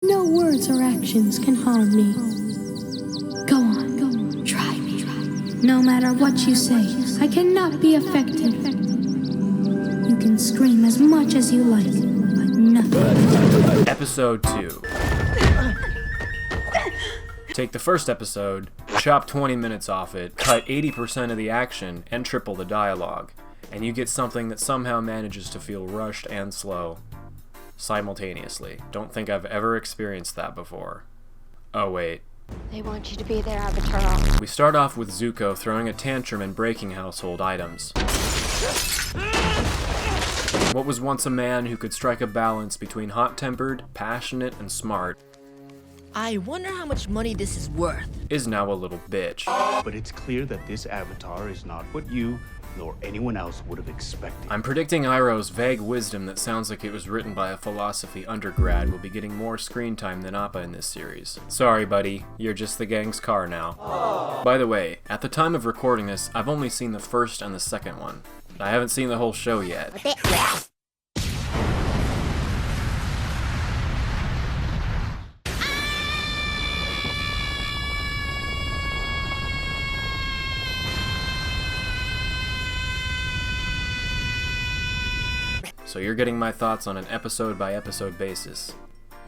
No words or actions can harm me. Go on, try me. No matter what you say, I cannot be affected. You can scream as much as you like, but nothing. Episode 2. Take the first episode, chop 20 minutes off it, cut 80% of the action, and triple the dialogue, and you get something that somehow manages to feel rushed and slow simultaneously. Don't think I've ever experienced that before. Oh wait. They want you to be their avatar. We start off with Zuko throwing a tantrum and breaking household items. What was once a man who could strike a balance between hot-tempered, passionate, and smart I wonder how much money this is worth. is now a little bitch. But it's clear that this avatar is not what you nor anyone else would have expected. I'm predicting Iroh's vague wisdom that sounds like it was written by a philosophy undergrad will be getting more screen time than Appa in this series. Sorry, buddy, you're just the gang's car now. Aww. By the way, at the time of recording this, I've only seen the first and the second one. I haven't seen the whole show yet. So you're getting my thoughts on an episode-by-episode basis.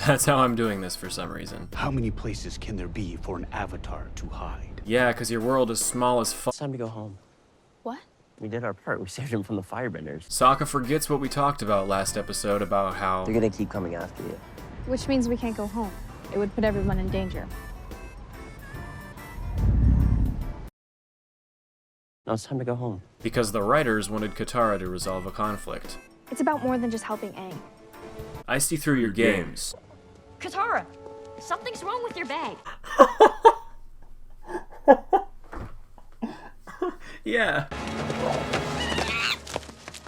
That's how I'm doing this for some reason. How many places can there be for an avatar to hide? Yeah, cause your world is small as fuck. It's time to go home. What? We did our part. We saved him from the firebenders. Sokka forgets what we talked about last episode about how They're gonna keep coming after you. Which means we can't go home. It would put everyone in danger. Now it's time to go home. because the writers wanted Katara to resolve a conflict. It's about more than just helping Aang. I see through your games. Katara, something's wrong with your bag. Yeah.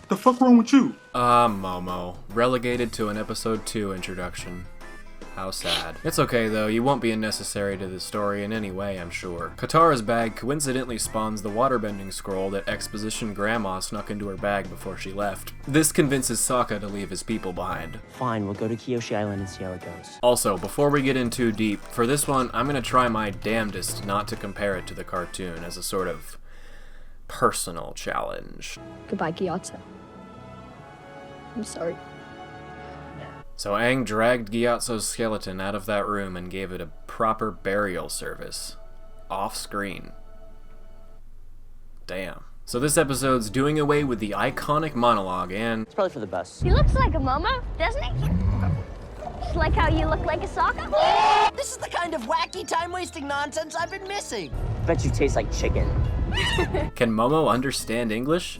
The fuck wrong with you? Momo. Relegated to an episode 2 introduction. How sad. It's okay though, you won't be unnecessary to the story in any way, I'm sure. Katara's bag coincidentally spawns the waterbending scroll that exposition grandma snuck into her bag before she left. This convinces Sokka to leave his people behind. Fine, we'll go to Kyoshi Island and see how it goes. Also, before we get in too deep, for this one, I'm gonna try my damnedest not to compare it to the cartoon as a sort of personal challenge. Goodbye, Gyatso. I'm sorry. So Aang dragged Gyatso's skeleton out of that room and gave it a proper burial service. Off-screen. Damn. So this episode's doing away with the iconic monologue and... It's probably for the best. He looks like a Momo, doesn't he? Just like how you look like a Sokka. This is the kind of wacky time-wasting nonsense I've been missing. Bet you taste like chicken. Can Momo understand English?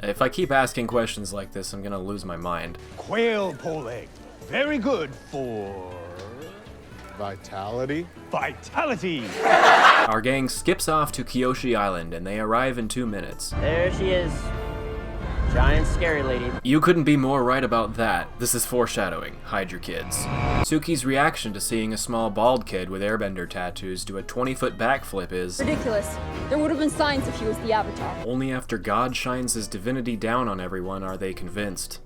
If I keep asking questions like this, I'm gonna lose my mind. Quail pole egg. Very good for... Vitality? vitality. Our gang skips off to Kyoshi Island and they arrive in 2 minutes. There she is. Giant scary lady. You couldn't be more right about that. This is foreshadowing. Hide your kids. Suki's reaction to seeing a small bald kid with airbender tattoos do a 20-foot backflip is... Ridiculous. There would have been signs if he was the Avatar. Only after God shines his divinity down on everyone are they convinced.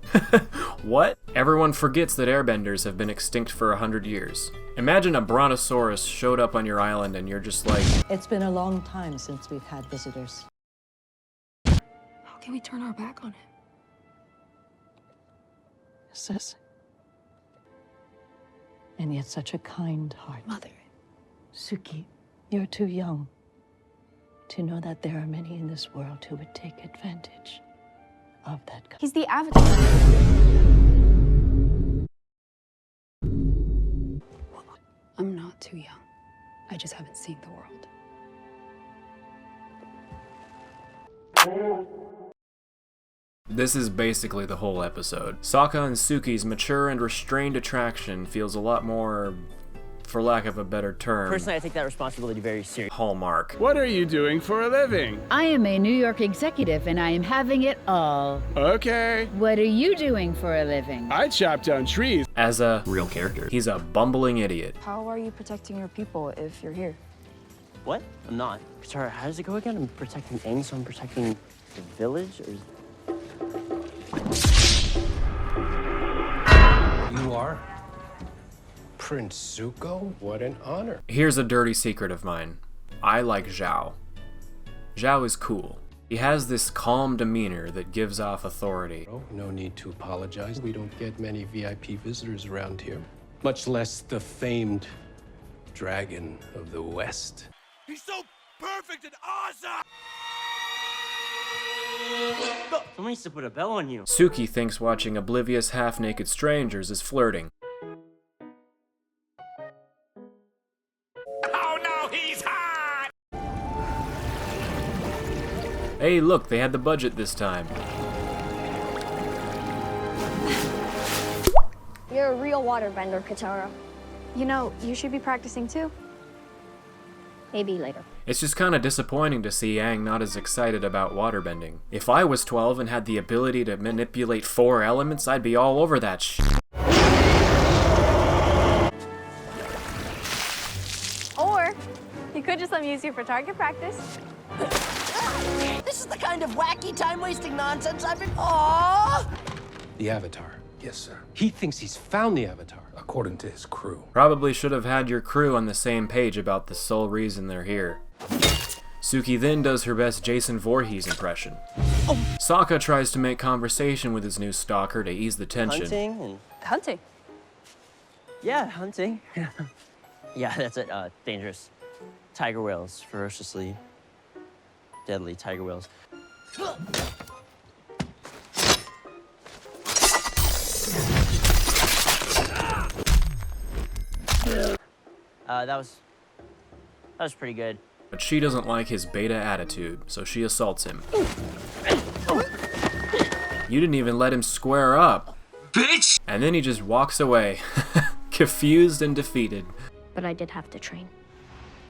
What? Everyone forgets that airbenders have been extinct for 100 years. Imagine a brontosaurus showed up on your island and you're just like... It's been a long time since we've had visitors. How can we turn our back on it? Sis. And yet such a kind heart. Mother. Suki, you're too young to know that there are many in this world who would take advantage of that. He's the Avatar. I'm not too young. I just haven't seen the world. This is basically the whole episode. Sokka and Suki's mature and restrained attraction feels a lot more, for lack of a better term, Personally, I take that responsibility very seriously. hallmark. What are you doing for a living? I am a New York executive and I am having it all. Okay. What are you doing for a living? I chop down trees. As a Real character. he's a bumbling idiot. How are you protecting your people if you're here? What? I'm not. Katara, how does it go again? I'm protecting Aang, so I'm protecting the village? Or... You are Prince Zuko? What an honor. Here's a dirty secret of mine. I like Zhao. Zhao is cool. He has this calm demeanor that gives off authority. Oh, no need to apologize. We don't get many VIP visitors around here. Much less the famed Dragon of the West. He's so perfect and awesome! Someone needs to put a bell on you. Suki thinks watching oblivious half-naked strangers is flirting. Oh no, he's hot! Hey, look, they had the budget this time. You're a real waterbender, Katara. You know, you should be practicing too. Maybe later. It's just kinda disappointing to see Aang not as excited about waterbending. If I was 12 and had the ability to manipulate 4 elements, I'd be all over that shit. Or, you could just let me use you for target practice. This is the kind of wacky, time-wasting nonsense I've been... Aww! The Avatar. Yes, sir. He thinks he's found the Avatar. According to his crew. Probably should have had your crew on the same page about the sole reason they're here. Suki then does her best Jason Voorhees impression. Sokka tries to make conversation with his new stalker to ease the tension. Hunting? Yeah, hunting. Yeah, that's it. Dangerous. Tiger whales. Ferociously deadly tiger whales. That was pretty good. But she doesn't like his beta attitude, so she assaults him. You didn't even let him square up. Bitch! And then he just walks away, confused and defeated. But I did have to train.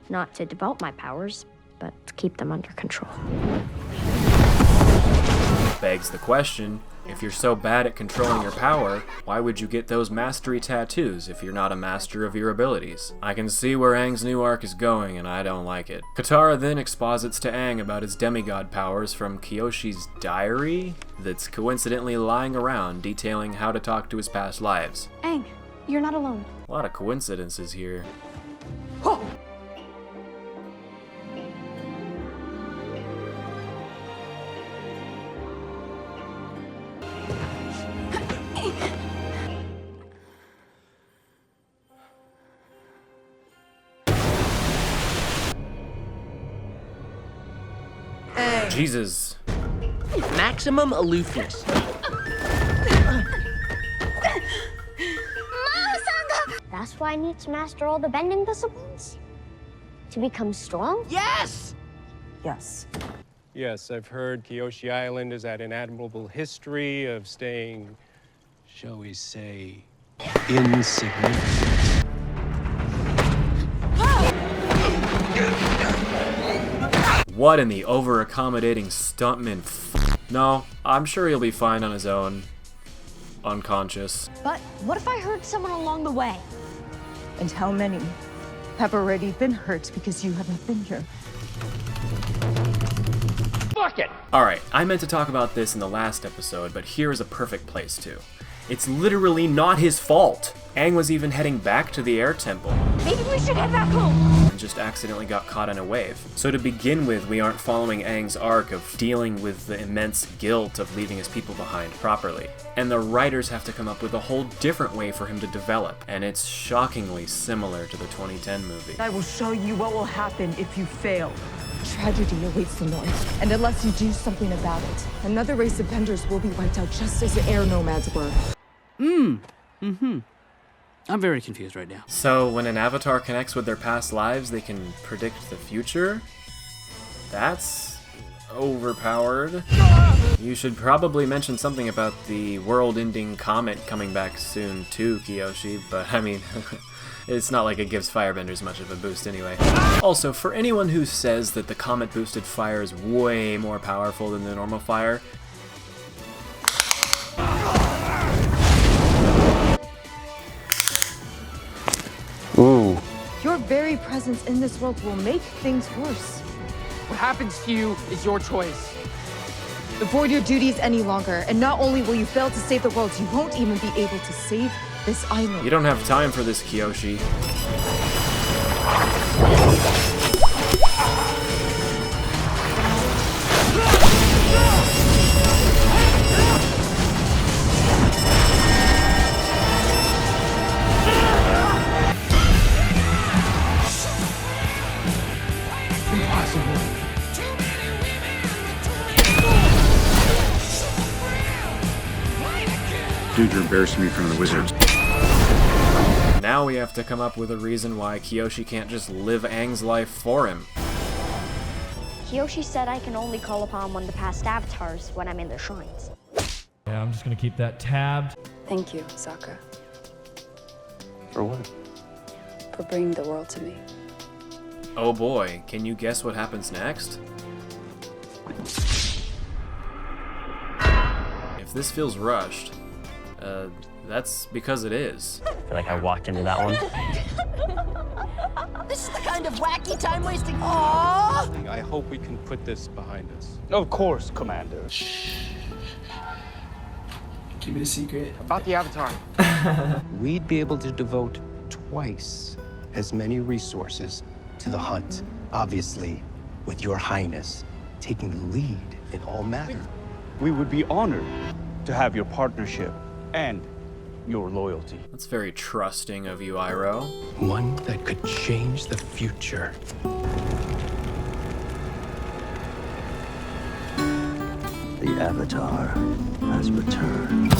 Not to develop my powers, but to keep them under control. Begs the question, if you're so bad at controlling your power, why would you get those mastery tattoos if you're not a master of your abilities? I can see where Aang's new arc is going, and I don't like it. Katara then exposits to Aang about his demigod powers from Kyoshi's diary that's coincidentally lying around detailing how to talk to his past lives. Aang, you're not alone. A lot of coincidences here. Jesus. Maximum aloofness. That's why I need to master all the bending disciplines? To become strong? Yes! Yes. Yes, I've heard Kyoshi Island has had an admirable history of staying, shall we say, insignificant. What in the over-accommodating stuntman No, I'm sure he'll be fine on his own. Unconscious. But what if I hurt someone along the way? And how many have already been hurt because you haven't been here? Fuck it! Alright, I meant to talk about this in the last episode, but here is a perfect place to. It's literally not his fault! Aang was even heading back to the air temple. Maybe we should head back home! And just accidentally got caught in a wave. So to begin with, we aren't following Aang's arc of dealing with the immense guilt of leaving his people behind properly. And the writers have to come up with a whole different way for him to develop, and it's shockingly similar to the 2010 movie. I will show you what will happen if you fail. Tragedy awaits the North, and unless you do something about it, another race of benders will be wiped out just as the air nomads were. I'm very confused right now. So when an avatar connects with their past lives, they can predict the future? That's overpowered. You should probably mention something about the world-ending comet coming back soon too, Kyoshi, but I mean, it's not like it gives firebenders much of a boost anyway. Also, for anyone who says that the comet-boosted fire is way more powerful than the normal fire, Ooh. Your very presence in this world will make things worse. What happens to you is your choice. Avoid your duties any longer, and not only will you fail to save the world, you won't even be able to save this island. You don't have time for this, Kiyoshi. Dude, you're embarrassing me in front of the wizards. Now we have to come up with a reason why Kiyoshi can't just live Aang's life for him. Kiyoshi said I can only call upon one of the past avatars when I'm in the shrines. Yeah, I'm just gonna keep that tabbed. Thank you, Sokka, For what? for bringing the world to me. Oh boy, can you guess what happens next? If this feels rushed, that's because it is. I feel like I walked into that one. This is the kind of wacky time-wasting. Aww! I hope we can put this behind us. Of course, Commander. Keep it a secret. About the Avatar. We'd be able to devote twice as many resources to the hunt. Obviously, with your highness taking the lead in all matters. We would be honored to have your partnership and your loyalty. That's very trusting of you, Iroh. One that could change the future. The Avatar has returned.